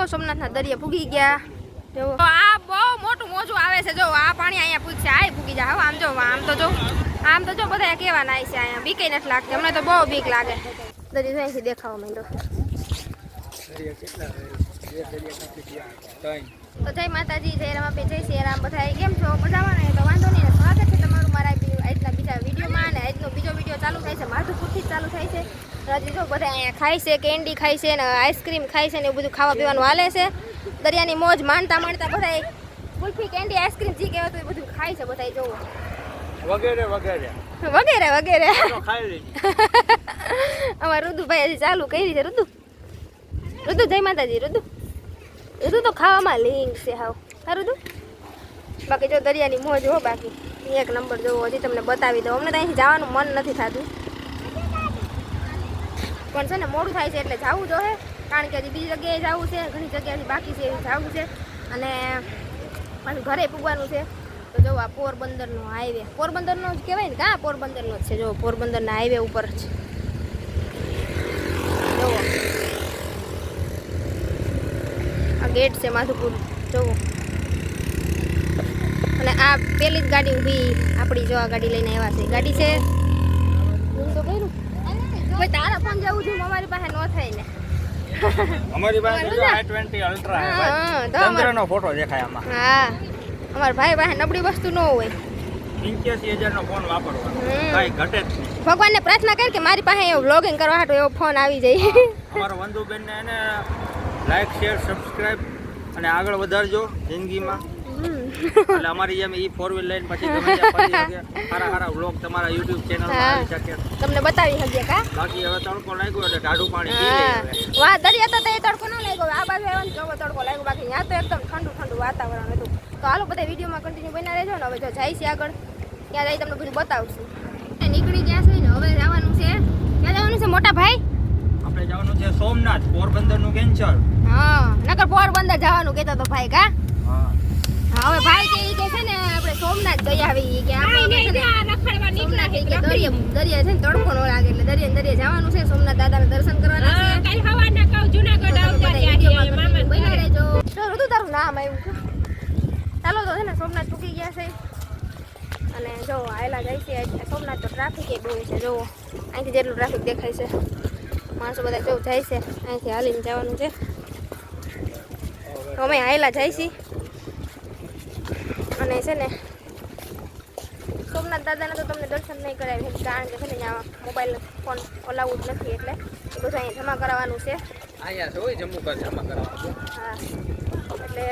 સોમનાથના દરિયા પૂગી ગયા જો આ બહુ મોટું મોજું આવે છે જો આ પાણી અહીંયા પૂગશે આ પૂગી જાય આમ જો આમ તો જો બધા કેવા નાય છે અહીંયા બીક નથી લાગતી અમને તો બહુ બીક લાગે દરિયો અહીંથી દેખાવા માંડ્યો તો જય માતાજી જય રામાપી જય શ્રી રામ બધા કેમ છો મજામાં ને તો વાંધો નહીં સ્વાગત છે તમારું મારા આજના બીજા વિડીયોમાં અને આજનો બીજો વિડીયો ચાલુ થાય છે માધુપુરથી જ ચાલુ થાય છે હજી જો બધા અહીંયા ખાય છે કેન્ડી ખાય છે ને આઈસ્ક્રીમ ખાય છે ને એવું બધું ખાવા પીવાનું હાલે છે દરિયાની મોજ માણતા બધા કુલ્ફી કેન્ડી આઈસ્ક્રીમ જે કહેવાય તો એ બધું ખાય છે બધા જોવો વગેરે વગેરે વગેરે વગેરે ખાઈ અમાર રુદુભાઈ હજી ચાલુ કરી છે રુદુ જય માતાજી રુદુ તો ખાવામાં લિંક છે હાવ હા રુદુ બાકી જો દરિયાની મોજ હો બાકી એક નંબર જોવો હજી તમને બતાવી દઉં અમને તો અહીંથી જવાનું મન નથી થતું પણ છે ને મોડું થાય છે એટલે જવું જોઈએ કારણ કે હજી બીજી જગ્યાએ જવું છે ઘણી જગ્યાએથી બાકી છે એવી જવું છે અને પાછું ઘરે પૂગવાનું છે તો જો આ પોરબંદરનો હાઈવે પોરબંદરનો જ કહેવાય ને કાં પોરબંદરનો જ છે જો પોરબંદરના હાઈવે ઉપર જ જોવો આ ગેટ છે માધુપુર જોવો અને આ પેલી જ ગાડી ઊભી આપણી જો આ ગાડી લઈને આવ્યા છે ગાડી છે હું તો કર્યું કોઈ તારા ફોન જવું છું અમારી પાસે ન થાય ને અમારી પાસે જો i20 અલ્ટ્રા છે ચંદ્રનો ફોટો દેખાય આમાં હા અમાર ભાઈ પાસે નબળી વસ્તુ ન હોય 85000 નો ફોન વાપરવાનો કાઈ ઘટે જ નહીં ભગવાનને પ્રાર્થના કર કે મારી પાસે એવો વ્લોગિંગ કરવા હાટો એવો ફોન આવી જાય અમારો બંધુબેન ને એને લાઈક શેર સબસ્ક્રાઇબ અને આગળ વધારજો જિંદગીમાં એટલે અમારી જેમ ઈ 4 વ્હીલ લઈને પછી ગમે ત્યાં ફરી શકે સારા વ્લોગ તમારા YouTube ચેનલ માં આવી શકે તમને બતાવી શકીએ કા બાકી હવે તડકો લાગ્યો એટલે ટાઢું પાણી પી લે વાહ દરિયા તો તે તડકો ન લાગ્યો આ બાજુ આવવાનું કેવો તડકો લાગ્યો બાકી ત્યાં તો એકદમ ઠંડુ વાતાવરણ હતું તો હાલો બધા વિડીયોમાં કન્ટિન્યુ બના રહેજો ને હવે જો જાય છે આગળ ત્યાં જઈ તમને બધું બતાવશું નીકળી ગયા છે ને હવે જવાનું છે ક્યાં જવાનું છે મોટા ભાઈ આપણે જવાનું છે સોમનાથ પોરબંદર નું કેન્સલ હા નકર પોરબંદર જવાનું કહેતો તો ભાઈ કા હા હવે ભાઈ કે ઈ કે છે ને આપણે સોમનાથ જઈ આવી કે આપણે છે ને રખડવા નીકળ્યા કે દરિયા છે ને તડકો ન લાગે એટલે દરિયા જવાનું છે સોમનાથ દાદાના દર્શન કરવાના છે કાલ હવાના કહું જૂનાગઢ આવતા ત્યારે મામા બની રહેજો તો ઋતુ તારું નામ આવ્યું છે ચાલો તો છે ને સોમનાથ પૂકી ગયા છે અને જો આયલા જાય છે એટલે સોમનાથ તો ટ્રાફિક એ બહુ છે જો અહીંથી જેટલું ટ્રાફિક દેખાય છે માણસો બધા જો જાય છે અહીંથી હાલીને જવાનું છે તો અમે આયલા જાય છીએ અને છે ને સોમનાથ દાદાને તો તમને દર્શન નહીં કરાવી કારણ કે છે ને ત્યાં મોબાઈલ ફોન અલાઉડ નથી એટલે એ બધું અહીંયા જમા કરાવવાનું છે અહીંયા હોય જમ્મુ કર જમા કરાવવાનું હા એટલે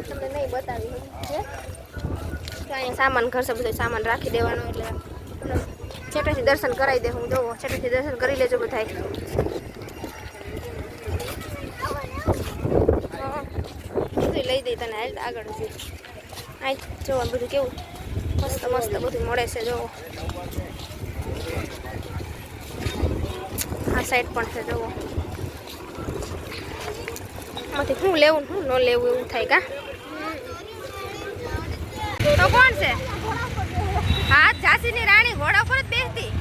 તમને નહીં બતાવી છે કે અહીંયા સામાન ઘરશે બધો સામાન રાખી દેવાનો એટલે તમને છેટેથી દર્શન કરાવી દે હું જોવો છેટેથી દર્શન કરી લેજો બધાય બધું લઈ દઈ તને આગળ જઈ આ જોવો બધું કેવું મસ્ત બધું મળે છે જોવો આ સાઈડ પણ છે જોવો આમાંથી શું લેવું શું ન લેવું એવું થાય કા તો કોણ છે હા ઝાંસીની રાણી ઘોડા પર જ બેસતી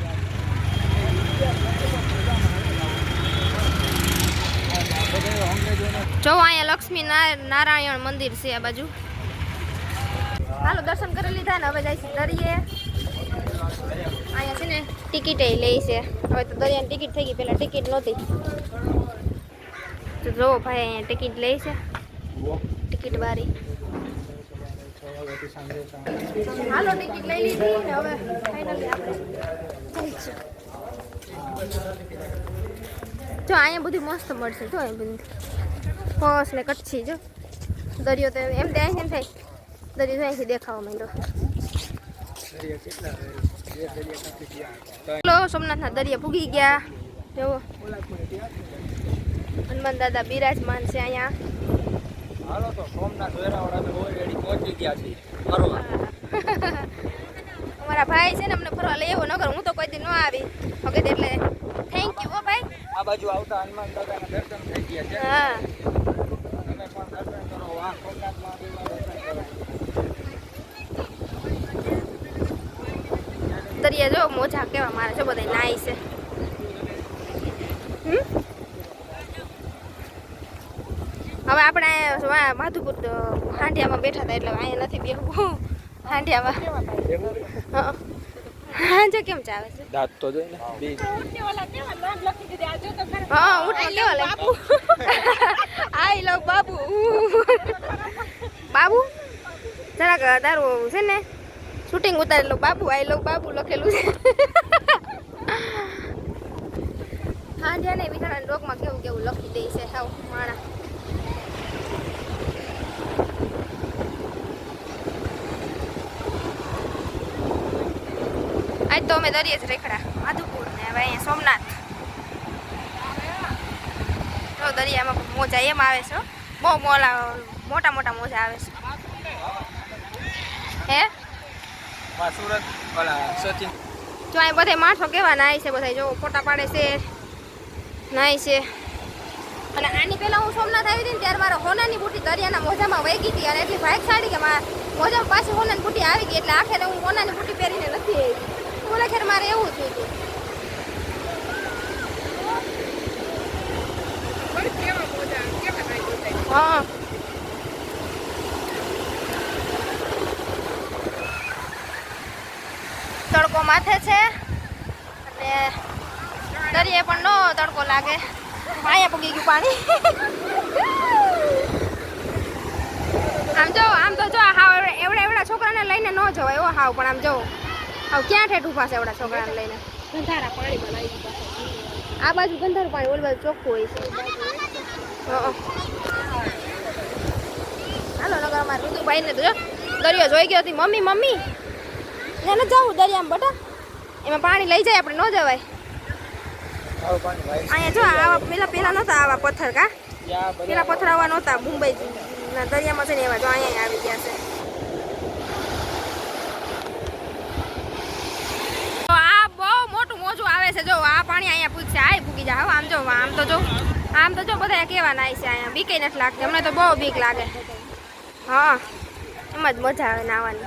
જો અહીંયા લક્ષ્મી નારાયણ મંદિર છે આ બાજુ હાલો દર્શન કરી લીધા ને હવે જાય છે દરિયે અહીંયા છે ને ટિકિટ લે છે હવે તો દરિયાની ટિકિટ થઈ ગઈ પેલા ટિકિટ નહોતી તો જો ભાઈ અહીંયા ટિકિટ લે છે ટિકિટ વાળી હાલો ટિકિટ લઈ લીધી ને હવે ફાઇનલી આપણે જો અહીંયા બધું મસ્ત મળશે જો અહીં બધું ફસ ને કચ્છી જો દરિયો તો એમ ત્યાં એમ થાય દરિયો અહીંથી દેખાવા માંડ્યો ચલો સોમનાથના દરિયા પૂગી ગયા જુઓ હનુમાન દાદા બિરાજમાન છે અહીંયા હાલો તો સોમનાથ વેરાવળ અમે ઓલરેડી પહોંચી ગયા છીએ ફરવા અમારા ભાઈ છે ને અમને ફરવા લઈ આવ્યો નગર હું તો કોઈ દી ન આવી વખત એટલે થેન્ક યુ હો ભાઈ આ બાજુ આવતા હનુમાન દાદાના દર્શન થઈ ગયા છે હા તમે પણ દર્શન કરો આ સોમનાથ મહાદેવના દર્શન કરો દરિયા જો મોજા કેવા મારે જો બધા નાઈ છે હવે આપણે અહીંયા માધુપુર હાંડિયામાં બેઠા હતા એટલે અહીંયા નથી બેહવું હાંડિયામાં હા હાંજો કેમ ચાલે છે દાંત તો જોઈ ને હા ઉઠવા કેવા લાગુ આઈ લવ બાબુ બાબુ જરાક તારું છે ને શૂટિંગ ઉતારેલું બાબુ આઈ લવ બાબુ લખેલું છે હાંડિયા ને બિચારા ડોકમાં કેવું કેવું લખી દે છે હાવ માણા આજ તો અમે દરિયે જ રેખડા માધુપુર ને હવે અહીંયા સોમનાથ તો દરિયામાં મોજા એમ આવે છે બહુ મોટા મોટા મોજા આવે છે હે સુરત ઓલા સચિન જો અહીં બધા માણસો કેવા નાય છે બધા જો ફોટા પાડે છે નાય છે અને આની પહેલા હું સોમનાથ આવી હતી ને ત્યારે મારા હોનાની બુટી દરિયાના મોજામાં વહી ગઈ હતી અને એટલી ભાગ સાડી કે મારા મોજામાં પાછી હોનાની બુટી આવી ગઈ એટલે આખરે હું હોનાની બુટી પહેરીને નથી આવી ઓલા ખેર મારે એવું થયું હતું હા તડકો માથે છે અને દરિયે પણ નો તડકો લાગે અહીંયા પગી ગયું પાણી આમ તો જો હાવ એવડા છોકરાને લઈને ન જવાય એવો હાવ પણ આમ જો હાવ ક્યાં ઠેઠ ઉભા છે એવડા છોકરાને લઈને ગંધારા પાણી બનાવી આ બાજુ ગંધારું પાણી ઓલી બાજુ ચોખ્ખું હોય છે હાલો નગર અમારે ઋતુભાઈને તો જો દરિયો જોઈ ગયો હતી મમ્મી એને જવું દરિયામાં બટા એમાં પાણી લઈ જાય આપણે ન જવાય અહીંયા જો આવા પેલા નહોતા આવા પથ્થર કા પેલા પથ્થર આવા નહોતા મુંબઈ દરિયામાં છે ને એવા જો અહીંયા આવી ગયા છે આ બહુ મોટું મોજું આવે છે જો આ પાણી અહીંયા પૂછશે આ પૂગી જાય આમ તો જો બધા કેવા નાય છે અહીંયા બીક નથી લાગતી અમને તો બહુ બીક લાગે હા એમાં જ મજા આવે નાવાની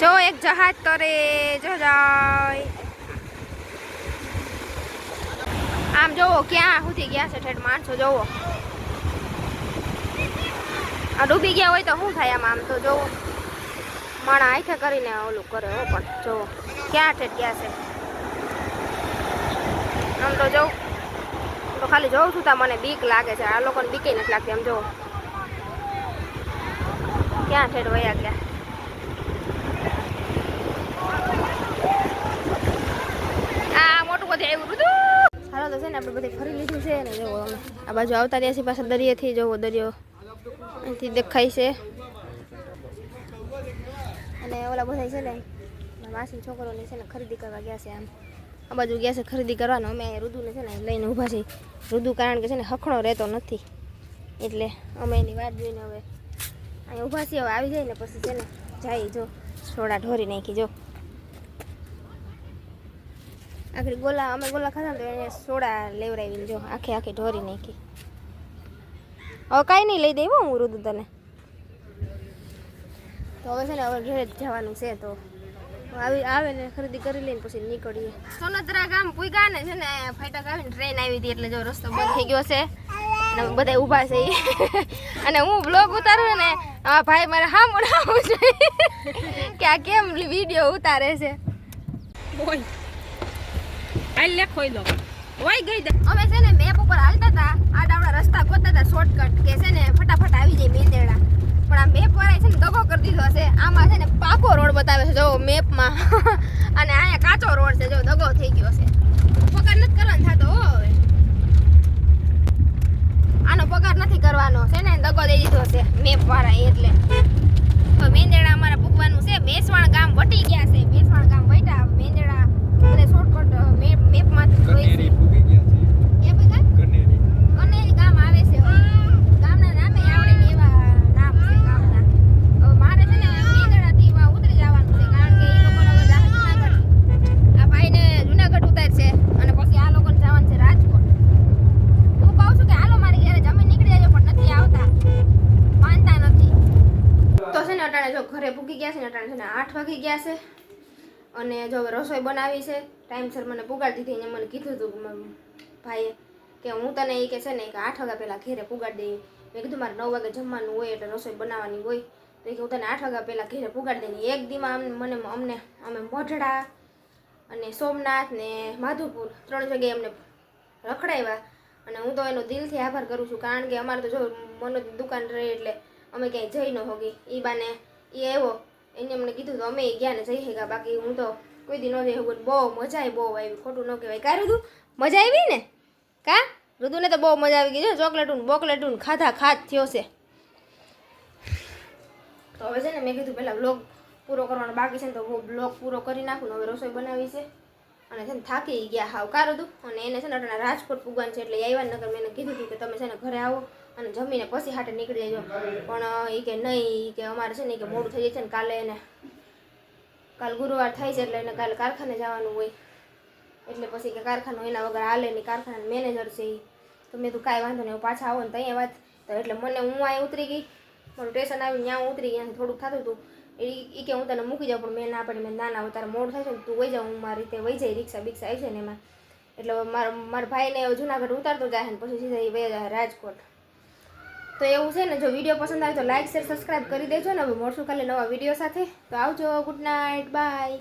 જો એક જહાજ તરે જો જાય આમ જોવો ક્યાં સુધી ગયા છે ઠેઠ માણસો જોવો આ ડૂબી ગયા હોય તો શું થાય આમ તો જોવો માણા આંખે કરીને ઓલું કરે હો પણ જોવો ક્યાં ઠેઠ ગયા છે આમ તો જોઉં તો ખાલી જોઉં છું તો મને બીક લાગે છે આ લોકોને બીક નથી લાગતી આમ જોવો ક્યાં ઠેઠ વયા ગયા આ મોટું બધું એવું બધું હાલો તો છે ને આપણે બધે ફરી લીધું છે ને જોવો અમે આ બાજુ આવતા રહ્યા છીએ પાછા દરિયેથી જોવો દરિયો અહીંથી દેખાય છે અને ઓલા બધા છે ને માસી છોકરોની છે ને ખરીદી કરવા ગયા છે આમ આ બાજુ ગયા છે ખરીદી કરવાનો અમે ઋતુને છે ને લઈને ઊભા છીએ ઋતુ કારણ કે છે ને હખણો રહેતો નથી એટલે અમે એની વાત જોઈને હવે અહીંયા ઊભા છીએ હવે આવી જાય ને પછી છે ને જાય જો સોડા ઢોરી નાખી જો આખરી અમે ગોલા ખાધા તો એને સોડા લેવડાવીને જો આખી ઢોરી નાખી હવે કાંઈ નહીં લઈ દેવો હું રુદુ તને તો હવે છે ને હવે ઘરે જ જવાનું છે તો આવે ને ખરીદી કરી લઈને પછી નીકળીએ સોનદરા ગામ પૂગ્યા ને છે ને ફાટક આવીને ટ્રેન આવી હતી એટલે જો રસ્તો બંધ થઈ ગયો છે અને બધા ઊભા છે અને હું બ્લોગ ઉતારું ને આ ભાઈ મારે સાંભળવું જોઈએ કે આ કેમ વિડીયો ઉતારે છે અમે છે ને મેપ ઉપર હાલતા હતા આડાવડા રસ્તા ગોતતા હતા શોર્ટકટ કે છે ને ફટાફટ આવી જાય મેંદેડા પણ આ મેપ વાળા છે ને દગો કરી દીધો છે આમાં છે ને પાકો રોડ બતાવે છે જો મેપમાં અને અહીંયા કાચો રોડ છે જો દગો થઈ ગયો છે પગાર નથી કરવાનો થતો હવે આનો પગાર નથી કરવાનો છે ને દગો દઈ દીધો છે મેપ વાળા એટલે તો મેંદેડા અમારે પૂગવાનું છે બેસવાણ ગામ વટી ગયા છે બેસવાણ ગામ વટ્યા મેંદેડા એટલે શોર્ટકટ મેપમાં કનેરી પૂગી ગયા છે એ બધા કનેરી ગામ આવે છે ગામના નામે આવડે ને એવા નામ છે ગામના હવે મારે છે ને મેંદડાથી વા ઉતરી જવાનું છે કારણ કે એ લોકોને હવે જુનાગઢ આ ભાઈને જુનાગઢ ઉતારશે અને પછી આ લોકોને જવાનું છે રાજકોટ હું કહું છું કે હાલો મારી ઘરે જમીન નીકળી જાય પણ નથી આવતા માનતા નથી તો છે ને અટાણે જો ઘરે પૂગી ગયા છે ને અટાણે છે ને 8 વાગી ગયા છે અને જો રસોઈ બનાવી છે ટાઈમસર મને પુગાડી દીધી. એને મને કીધું હતું ભાઈએ કે હું તને એ કે છે ને કે 8 વાગ્યા પહેલાં ઘેરે પુગાડી દઈ. મેં કીધું મારે 9 વાગે જમવાનું હોય એટલે રસોઈ બનાવવાની હોય તો કે હું તને 8 વાગ્યા પહેલાં ઘેરે પુગાડી દઈને. એક દીમાં અમે મોઢડા અને સોમનાથ ને માધુપુર 3 જગ્યાએ અમને રખડાવ્યા અને હું તો એનો દિલથી આભાર કરું છું. કારણ કે અમારે તો જો મનોજની દુકાન રહી એટલે અમે ક્યાંય જઈ ન હોગી. એ બાને એ આવ્યો એને અમને કીધું તો અમે ગયા ને જઈ ગયા. બાકી હું તો કોઈ દી ન જઈ શકું. બહુ મજા આવી, બહુ આવી, ખોટું ન કહેવાય. કા રુદુ મજા આવી ને? કા રુદુને તો બહુ મજા આવી ગઈ છે. ચોકલેટું બોકલેટું ખાધા ખાત થયો છે. તો હવે છે ને મેં કીધું પહેલાં બ્લોગ પૂરો કરવાનો બાકી છે ને તો બ્લોગ પૂરો કરી નાખું ને. હવે રસોઈ બનાવી છે અને છે ને થાકી ગયા હાવ. કારું હતું અને એને છે ને અટાણા રાજકોટ પૂગવાનું છે એટલે એ આવ્યા નગર મેં એને કીધું હતું કે તમે છે ને ઘરે આવો અને જમીને પછી હાટે નીકળી જજો. પણ એ કે નહીં, કે અમારે છે ને કે મોડું થઈ જાય છે ને કાલે એને કાલ ગુરુવાર થાય છે એટલે એને કાલે કારખાને જવાનું હોય એટલે પછી કે કારખાનું એના વગર હાલે નહીં. કારખાનાના મેનેજર છે એ. તો મેં તું કાંઈ વાંધો નહીં પાછા આવો ને ત્યાં વાત. તો એટલે મને હું અહીં ઉતરી ગઈ, મારું સ્ટેશન આવીને ત્યાં ઉતરી ત્યાંથી થોડુંક થતું હતું. એ કે હું તને મૂકી જાઉં પણ મેં ના પાડી. મેં ના તારે મોડું થાય છે ને તું વહી જાઉં, હું મારી રીતે વહી જાય. રિક્ષા બિક્ષા આવી છે ને એમાં એટલે મારા ભાઈને જુનાગઢ ઉતારતો જાય ને પછી સીધા એ વહી જાય રાજકોટ. તો એવું છે ને, જો વિડીયો પસંદ આવે તો લાઈક શેર સબસ્ક્રાઈબ કરી દેજો ને. હવે મળશું કાલે નવા વિડીયો સાથે. તો આવજો, ગુડ નાઇટ, બાય.